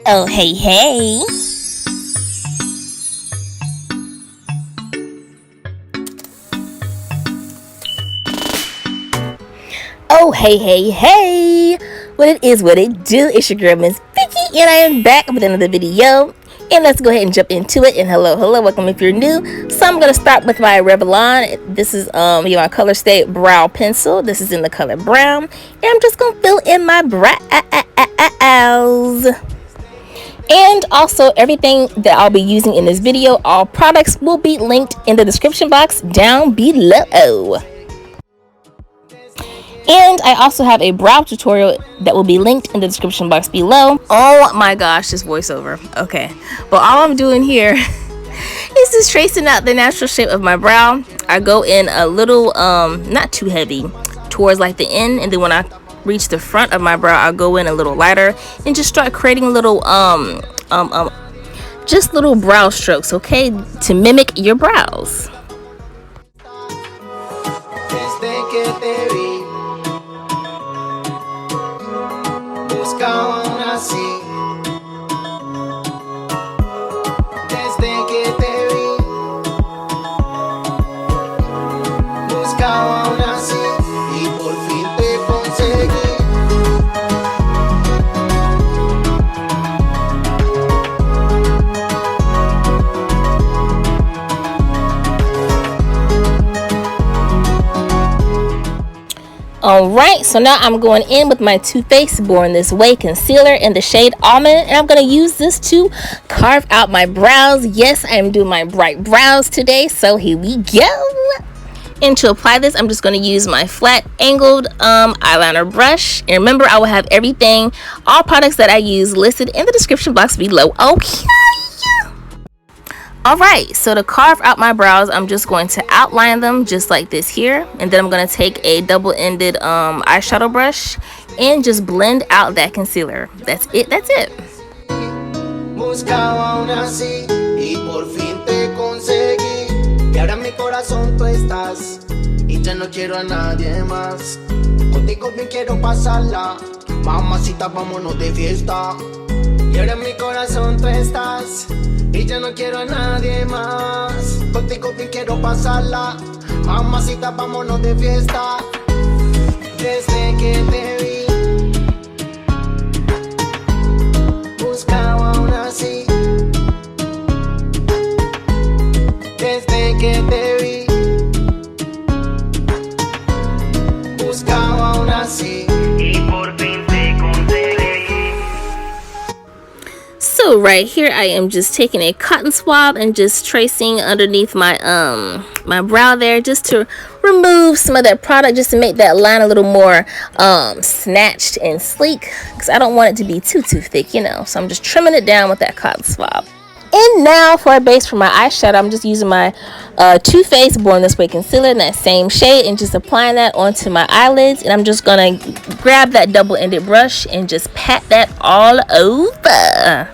Oh, hey, hey. Oh, hey, hey, hey. What it is, what it do. It's your girl, Miss Vicky, and I am back with another video. And let's go ahead and jump into it. And hello, welcome if you're new. So I'm going to start with my Revlon. This is my Color Stay brow pencil. This is in the color brown. And I'm just going to fill in my brows. And also everything that I'll be using in this video, all products will be linked in the description box down below. And I also have a brow tutorial that will be linked in the description box below. Oh my gosh, this voiceover. Okay, well, all I'm doing here is just tracing out the natural shape of my brow. I go in a little, not too heavy, towards like the end, and then when I reach the front of my brow, I'll go in a little lighter and just start creating little, just little brow strokes, okay, to mimic your brows. Alright, so now I'm going in with my Too Faced Born This Way concealer in the shade Almond, and I'm going to use this to carve out my brows. Yes, I am doing my bright brows today, so here we go. And to apply this, I'm just going to use my flat angled eyeliner brush. And remember, I will have everything, all products that I use listed in the description box below. Okay. Alright, so to carve out my brows, I'm just going to outline them just like this here. And then I'm going to take a double-ended eyeshadow brush and just blend out that concealer. That's it, that's it. Y ya no quiero a nadie más. Contigo bien quiero pasarla. Mamacita, vámonos de fiesta. Desde que te vi, buscaba una así. Desde que te vi, buscaba una así. Y por fin te conseguí. So right here I am just taking a cotton swab and just tracing underneath my my brow there, just to remove some of that product, just to make that line a little more snatched and sleek, because I don't want it to be too thick, you know. So I'm just trimming it down with that cotton swab. And now for a base for my eyeshadow, I'm just using my Too Faced Born This Way concealer in that same shade and just applying that onto my eyelids. And I'm just gonna grab that double-ended brush and just pat that all over.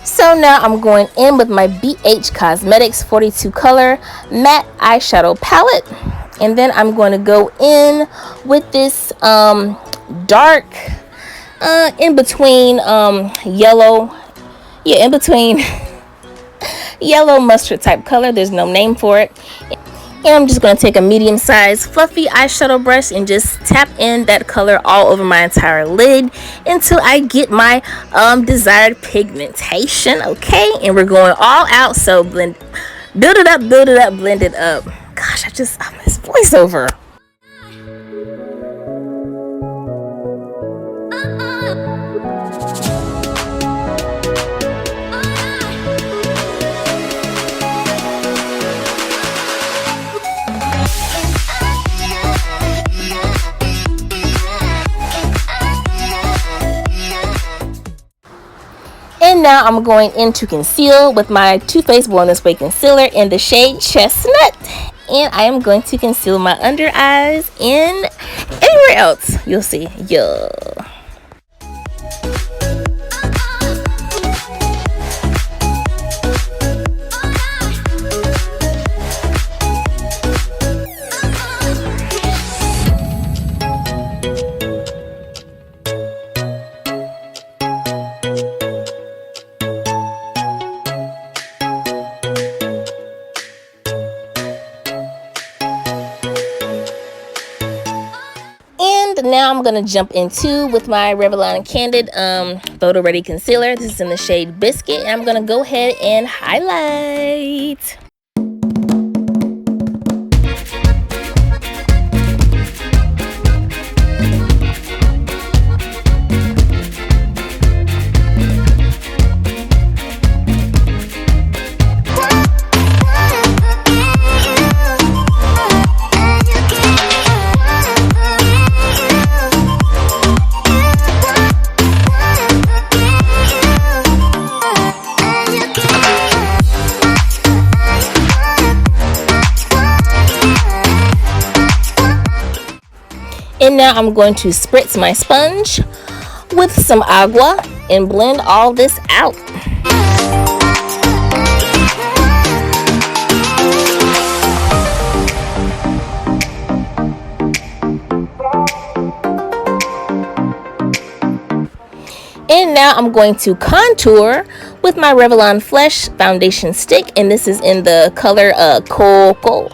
So now I'm going in with my BH Cosmetics 42 color matte eyeshadow palette, and then I'm going to go in with this dark in between yellow, in between yellow mustard type color. There's no name for it. And I'm just going to take a medium-sized fluffy eyeshadow brush and just tap in that color all over my entire lid until I get my desired pigmentation, okay? And we're going all out, so build it up, blend it up. Gosh, I miss voiceover. And now I'm going in to conceal with my Too Faced Born This Way concealer in the shade Chestnut. And I am going to conceal my under eyes and anywhere else. You'll see. Yeah. Now I'm gonna jump into with my Revlon Candid Photo Ready Concealer. This is in the shade Biscuit, and I'm gonna go ahead and highlight. And now I'm going to spritz my sponge with some agua and blend all this out. And now I'm going to contour with my Revlon Flesh foundation stick, and this is in the color Cocoa.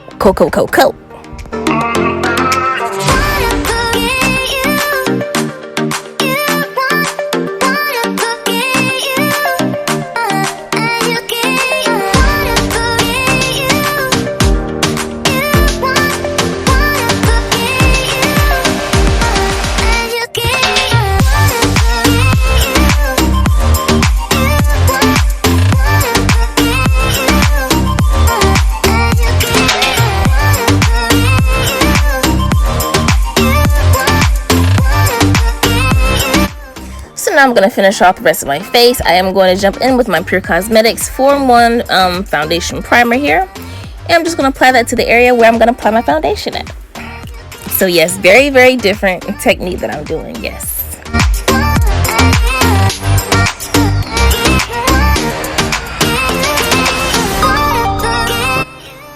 Now I'm going to finish off the rest of my face. I am going to jump in with my Pure Cosmetics 4-in-1 foundation primer here. And I'm just going to apply that to the area where I'm going to apply my foundation at. So yes, very, very different technique that I'm doing, yes.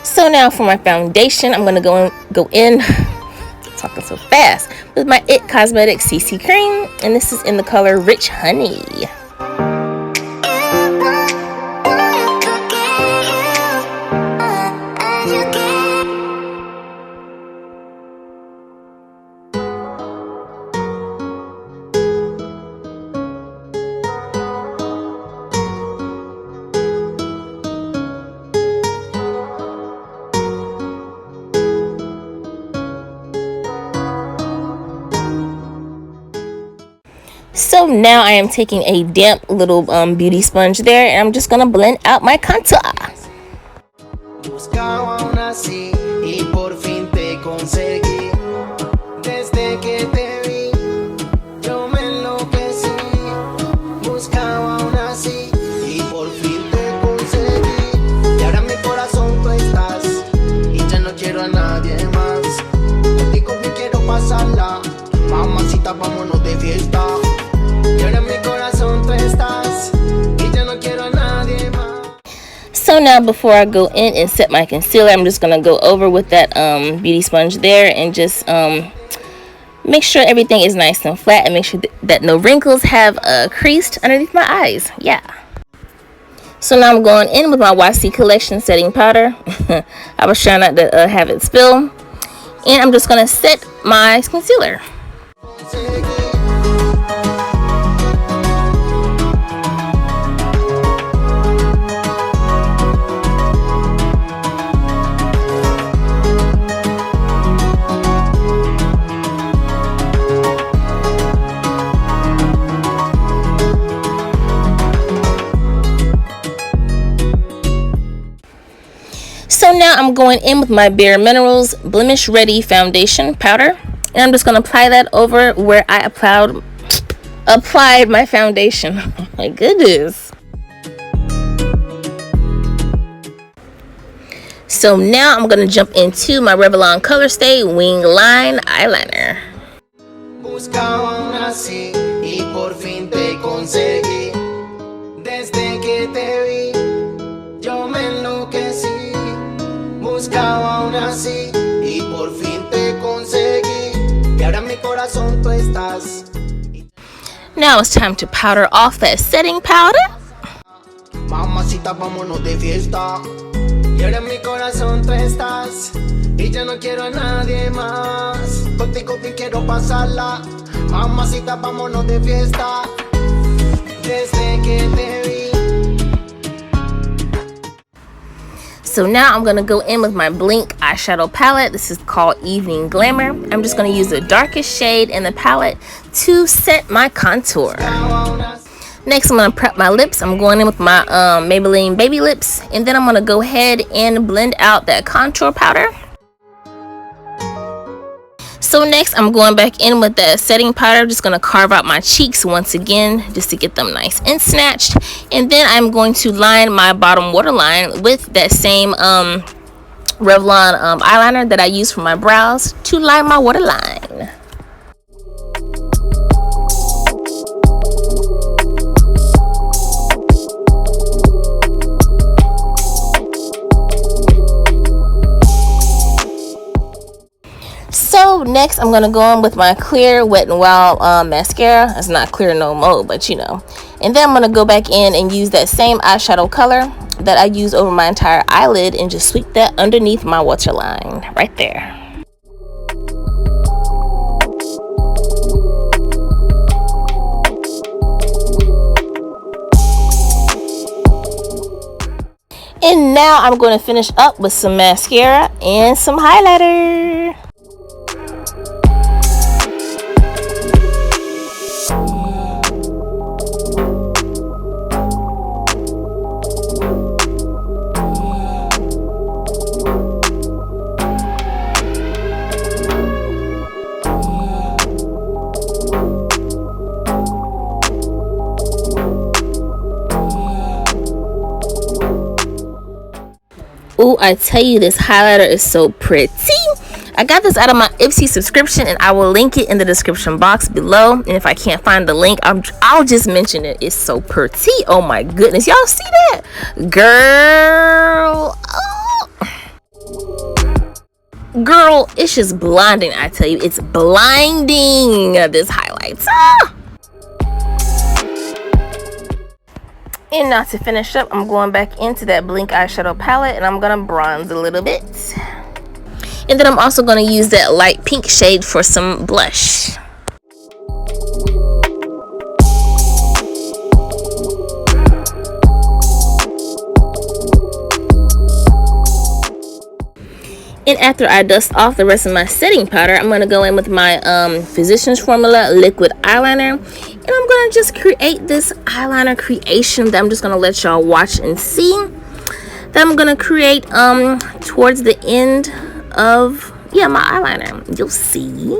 So now for my foundation, I'm going to go in talking so fast with my It Cosmetics CC cream, and this is in the color Rich Honey. So now I am taking a damp little beauty sponge there, and I'm just gonna blend out my contour. Buscaba aún así y por fin te conseguí. Desde que te vi, yo me enloquecí. Buscaba aún así y por fin te conseguí. Y ahora en mi corazón tú estás y ya no quiero a nadie más. Contigo me quiero pasarla, mamacita, vámonos de fiesta. So now before I go in and set my concealer, I'm just going to go over with that beauty sponge there and just make sure everything is nice and flat, and make sure that no wrinkles have creased underneath my eyes. Yeah. So now I'm going in with my YC Collection setting powder. I was trying not to have it spill. And I'm just going to set my concealer. So now I'm going in with my Bare Minerals Blemish Ready Foundation Powder, and I'm just going to apply that over where I applied my foundation. Oh my goodness. So now I'm gonna jump into my Revlon Color Stay Wing Line Eyeliner. Buscaba una así y por fin te conseguí. Desde que te vi, yo me enloquecí. Buscaba una así y por fin te conseguí. Y ahora en mi corazón tú estás. Now it's time to powder off that setting powder. Mamacita, vámonos de fiesta. Y ahora en mi corazón tú estás. Y yo no quiero a nadie más. Contigo bien quiero pasarla. Mamacita, vámonos de fiesta. Desde que te vi. So now I'm gonna go in with my Blink eyeshadow palette. This is called Evening Glamour. I'm just gonna use the darkest shade in the palette to set my contour. Next, I'm gonna prep my lips. I'm going in with my Maybelline Baby Lips, and then I'm gonna go ahead and blend out that contour powder. So next, I'm going back in with that setting powder. Just gonna carve out my cheeks once again, just to get them nice and snatched. And then I'm going to line my bottom waterline with that same Revlon eyeliner that I use for my brows to line my waterline. So next I'm gonna go in with my clear Wet n Wild mascara. It's not clear no more, but you know. And then I'm gonna go back in and use that same eyeshadow color that I use over my entire eyelid and just sweep that underneath my waterline right there. And now I'm going to finish up with some mascara and some highlighter. Ooh, I tell you, this highlighter is so pretty. I got this out of my Ipsy subscription, and I will link it in the description box below. And if I can't find the link, I'll just mention it. It's so pretty. Oh my goodness, y'all see that, girl? Oh. Girl, it's just blinding. I tell you, it's blinding. This highlights. And now to finish up, I'm going back into that Blink eyeshadow palette, and I'm gonna bronze a little bit. And then I'm also gonna use that light pink shade for some blush. And after I dust off the rest of my setting powder, I'm going to go in with my Physicians Formula liquid eyeliner. And I'm going to just create this eyeliner creation that I'm just going to let y'all watch and see. That I'm going to create towards the end of, my eyeliner. You'll see.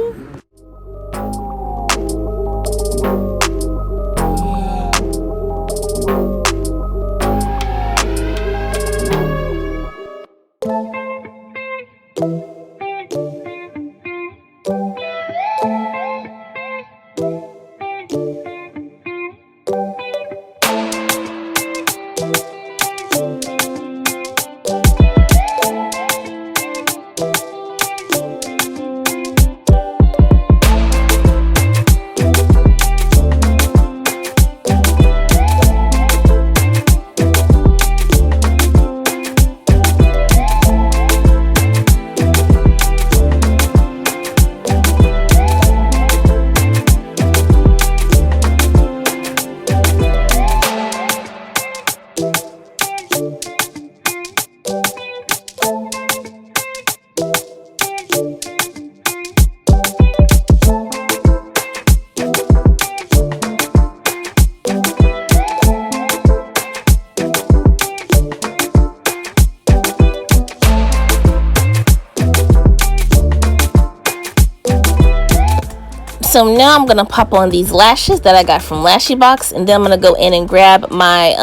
So now I'm gonna pop on these lashes that I got from Lashy Box, and then I'm gonna go in and grab my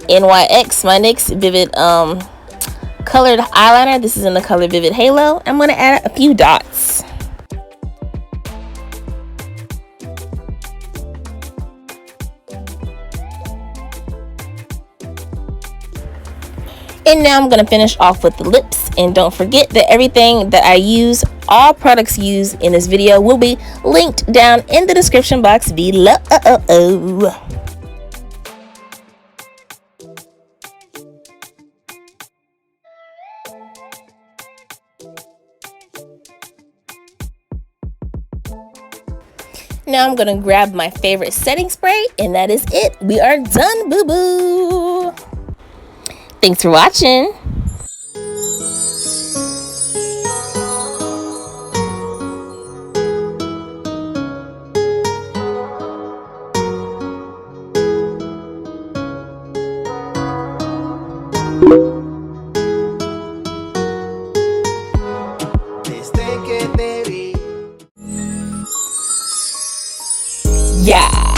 NYX, my NYX Vivid colored eyeliner. This is in the color Vivid Halo. I'm going to add a few dots. And now I'm going to finish off with the lips. And don't forget that everything that I use, all products used in this video, will be linked down in the description box below. Now I'm going to grab my favorite setting spray, and that is it. We are done, boo-boo. Thanks for watching. Desde que te vi. Yeah.